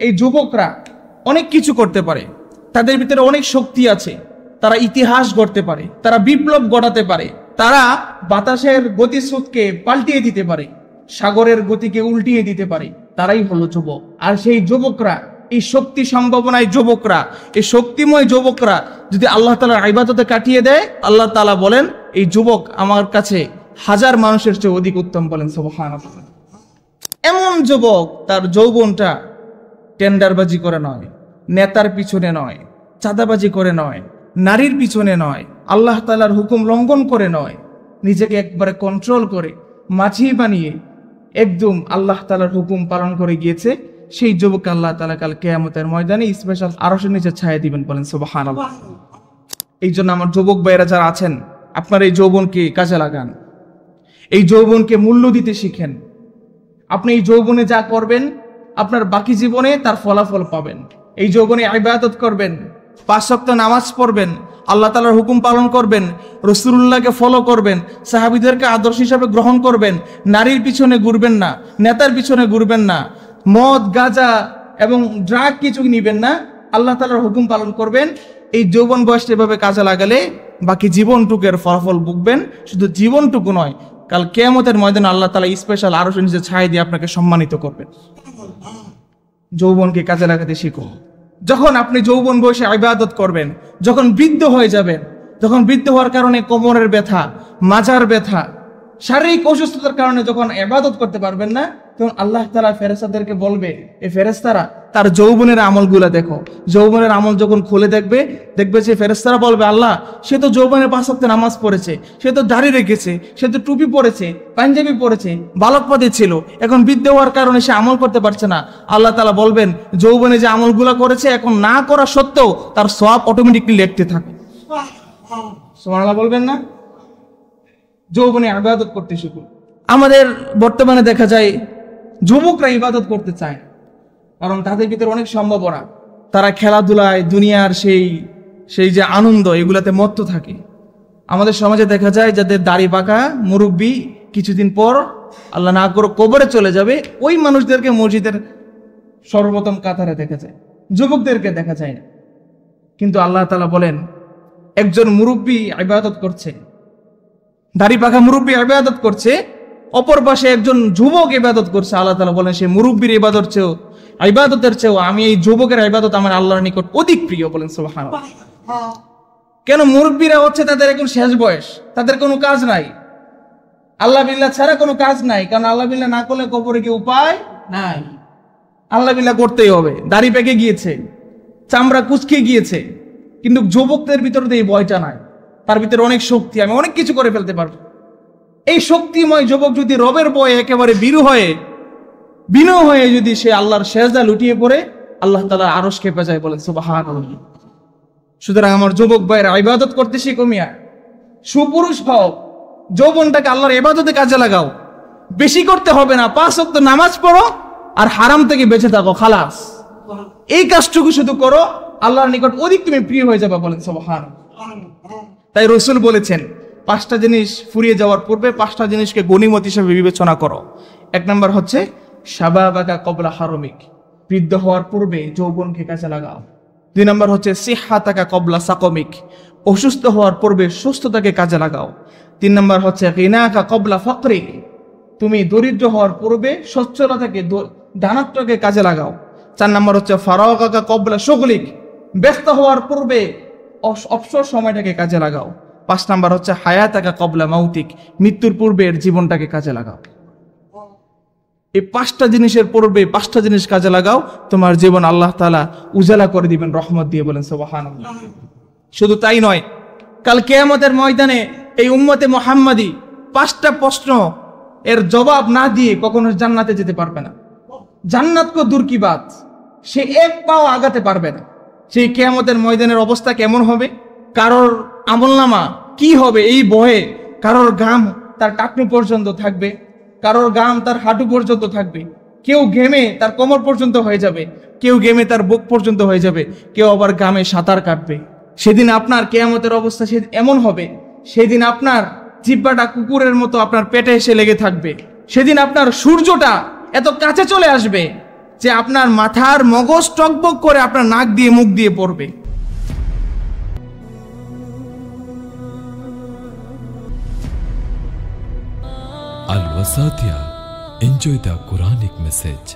এই যুবকরা অনেক কিছু করতে পারে, তাদের ভিতরে অনেক শক্তি আছে, তারা ইতিহাস গড়তে পারে, তারা বিপ্লব ঘটাতে পারে, তারা বাতাসের গতিস্রোতকে পাল্টিয়ে দিতে পারে, সাগরের গতিকে উল্টিয়ে দিতে পারে। তারাই হলো যুবক। আর সেই যুবকরা, এই শক্তি সম্ভাবনায় যুবকরা, এই শক্তিময় যুবকরা যদি আল্লাহ তাআলার ইবাদতে কাটিয়ে দেয়, আল্লাহ তাআলা বলেন এই যুবক আমার কাছে 1000 মানুষের চেয়ে অধিক উত্তম। বলেন সুবহানাল্লাহ। এমন যুবক, তার যৌবনটা টেন্ডারবাজি করে নয়, নেতার পিছনে নয়, চাঁদাবাজি করে নয়, নারীর পিছনে নয়, আল্লাহ তাআলার হুকুম লঙ্ঘন করে নয়, নিজেকে একবারে কন্ট্রোল করে মাঝি বানিয়ে একদম আল্লাহ তাআলার হুকুম পালন করে গিয়েছে। সেই যুবক আল্লাহ তাআলা কাল কিয়ামতের ময়দানে স্পেশাল আরশের নিচে ছায়া দিবেন। বলেন সুবহানাল্লাহ। এই জন্য আমার যুবক ভাইয়েরা যারা আছেন, আপনার এই যৌবনকে কাজে লাগান, এই যৌবনকে মূল্য দিতে শিখেন। আপনি এই যৌবনে যা করবেন, আপনার বাকি জীবনে তার ফলাফল পাবেন। এই যৌবনে ইবাদত করবেন, 5 ওয়াক্ত নামাজ পড়বেন, আল্লাহ তাআলার হুকুম পালন করবেন, রাসূলুল্লাহকে ফলো করবেন, সাহাবীদেরকে আদর্শ হিসাবে গ্রহণ করবেন, নারীর পিছনে ঘুরবেন না, নেতার পিছনে ঘুরবেন না, মদ গাঁজা এবং ড্রাগ কিছু নিবেন না, আল্লাহ তাআলার হুকুম পালন করবেন। এই যৌবন বয়সটা এভাবে কাজে লাগালে বাকি জীবনটুকুর ফলাফল ভুগবেন। শুধু জীবনটুকু নয়, কাল কিয়ামতের ময়দানে আল্লাহ তাআলা স্পেশাল আরশের নিচে ছায়া দিয়ে আপনাকে সম্মানিত করবেন। যৌবনকে কাজে লাগাতে শিখুন। যখন আপনি যৌবন বয়সে ইবাদত করবেন, যখন বৃদ্ধ হয়ে যাবেন, যখন বৃদ্ধ হওয়ার কারণে কোমরের ব্যথা, মাজার ব্যথা, শারীরিক অসুস্থতার কারণে যখন ইবাদত করতে পারবেন না, তখন আল্লাহ তাআলা ফেরেশতাদেরকে বলবে, এই ফেরেশতারা তার যৌবনের আমলগুলো দেখো। যৌবনের আমল যখন খুলে দেখবে যে ফেরেশতারা বলবে, আল্লাহ সে তো যৌবনে 5 ওয়াক্ত নামাজ পড়েছে, সে তো দাড়ি রেখেছে, সে তো টুপি পরেছে, পাঞ্জাবি পরেছে, বালক পদে ছিল, এখন বৃদ্ধ হওয়ার কারণে সে আমল করতে পারছে না। আল্লাহ তাআলা বলবেন, যৌবনে যে আমলগুলো করেছে এখন না করা সত্ত্বেও তার সওয়াব অটোমেটিকলি লিখতে থাকে। সুবহানাল্লাহ বলবেন না? যৌবনে ইবাদত করতে শিখুন। আমাদের বর্তমানে দেখা যায় যুবকরা ইবাদত করতে চায়, কারণ তাদের ভিতরে অনেক সম্ভাবনা। তারা খেলাধুলায়, দুনিয়ার সেই যে আনন্দ, এগুলাতে মত্ত থাকে। আমাদের সমাজে দেখা যায় যাদের দাড়ি পাকা মুরব্বী কিছুদিন পর আল্লাহ না করে কবরে চলে যাবে, ওই মানুষদেরকে মসজিদের সর্বপ্রথম কাতারে দেখা যায়, যুবকদেরকে দেখা যায় না। কিন্তু আল্লাহ তাআলা বলেন, একজন মুরব্বী ইবাদত করছে, দাড়ি পাকা মুরব্বী ইবাদত করছে, অপর পাশে একজন যুবক ইবাদত করছে। আল্লাহ তাআলা বলেন, সেই মুরব্বীর ইবাদতের চেয়েও আমি এই যুবকের ইবাদত আমার আল্লাহর নিকট অধিক প্রিয়। বলেন সুবহানাল্লাহ। কেন? মুরব্বীরা হচ্ছে তাদের এখন শেষ বয়স, তাদের কোনো কাজ নাই, আল্লাহ বিল্লাহ ছাড়া কোনো কাজ নাই। কারণ আল্লাহ বিল্লাহ না করলে কবরে কি উপায় নাই, আল্লাহ বিল্লাহ করতেই হবে। দাড়ি পেকে গিয়েছে, চামড়া কুচকে গিয়েছে, কিন্তু যুবকদের ভিতরে এই ভয়টা নাই, তার ভিতরে অনেক শক্তি, আমি অনেক কিছু করে ফেলতে পারবো। এই শক্তিময় যুবক যদি রবের ভয়ে একেবারে বিনয় হয়ে যদি সে আল্লাহর সেজদা লুটিয়ে পড়ে, আল্লাহ তাআলা আরশ কেঁপে যায়। বলেন সুবহানাল্লাহ। সুতরাং আমার যুবক ভাইরা ইবাদত করতে শিখো মিয়া, সুপুরুষ হও, যৌবনটাকে আল্লাহর ইবাদতে কাজে লাগাও। বেশি করতে হবে না, 5 ওয়াক্ত নামাজ পড়ো আর হারাম থেকে বেঁচে থাকো, খালাস। এই কাজটুকু শুধু করো, আল্লাহর নিকট অধিক তুমি প্রিয় হয়ে যাবে। বলেন সুবহানাল্লাহ। তাই রাসূল বলেছেন, 5টা জিনিস ফুরিয়ে যাওয়ার পূর্বে 5টা জিনিসকে গনিমত হিসেবে বিবেচনা করো। 1 নম্বর হচ্ছে শাবাবাকা কবলা হারমিক, বৃদ্ধ হওয়ার পূর্বে যৌবনকে কাজে লাগাও। 2 নম্বর হচ্ছে সিহাতাকা কবলা সাকমিক, অসুস্থ হওয়ার পূর্বে সুস্থতাকে কাজে লাগাও। 3 নম্বর হচ্ছে গিনাকা কবলা ফাকরিক, তুমি দরিদ্র হওয়ার পূর্বে সচ্ছলতাকে, দানত্বকে কাজে লাগাও। 4 নম্বর হচ্ছে ফারাগাকা কবলা শুগলিক, ব্যস্ত হওয়ার পূর্বে অবসর সময়টাকে কাজে লাগাও। 5 নম্বর হচ্ছে হায়াতাকা কবলা মাউতিক, মৃত্যুর পূর্বের জীবনটাকে কাজে লাগাও। এই 5টা জিনিসের পূর্বে 5টা জিনিস কাজে লাগাও, তোমার জীবন আল্লাহ তাআলা উজালা করে দিবেন রহমত দিয়ে। বলেন সুবহানাল্লাহ। শুধু তাই নয়, কাল কিয়ামতের ময়দানে এই উম্মতে মুহাম্মাদি 5টা প্রশ্ন এর জবাব না দিয়ে কখনো জান্নাতে যেতে পারবে না। জান্নাত কো দূর কি বাত, সে 1 পাও আগাতে পারবে না। সেই কিয়ামতের ময়দানের অবস্থা কেমন হবে, কারোর আমলনামা কি হবে এই ভয়ে, কারোর গাম তার টাকনু পর্যন্ত থাকবে, কারোর গাম তার হাঁটু পর্যন্ত থাকবে, কেউ ঘেমে তার কোমর পর্যন্ত হয়ে যাবে, কেউ ঘেমে তার বুক পর্যন্ত হয়ে যাবে, কেউ আবার গামে সাঁতার কাটবে। সেদিন আপনার কিয়ামতের অবস্থা এমন হবে, সেদিন আপনার জিহ্বাটা কুকুরের মতো আপনার পেটে এসে লেগে থাকবে। সেদিন আপনার সূর্যটা এত কাছে চলে আসবে, যে আপনার মাথার মগজ টকবক করে আপনার নাক দিয়ে মুখ দিয়ে পড়বে। Al Wasatia, enjoy the Quranic message.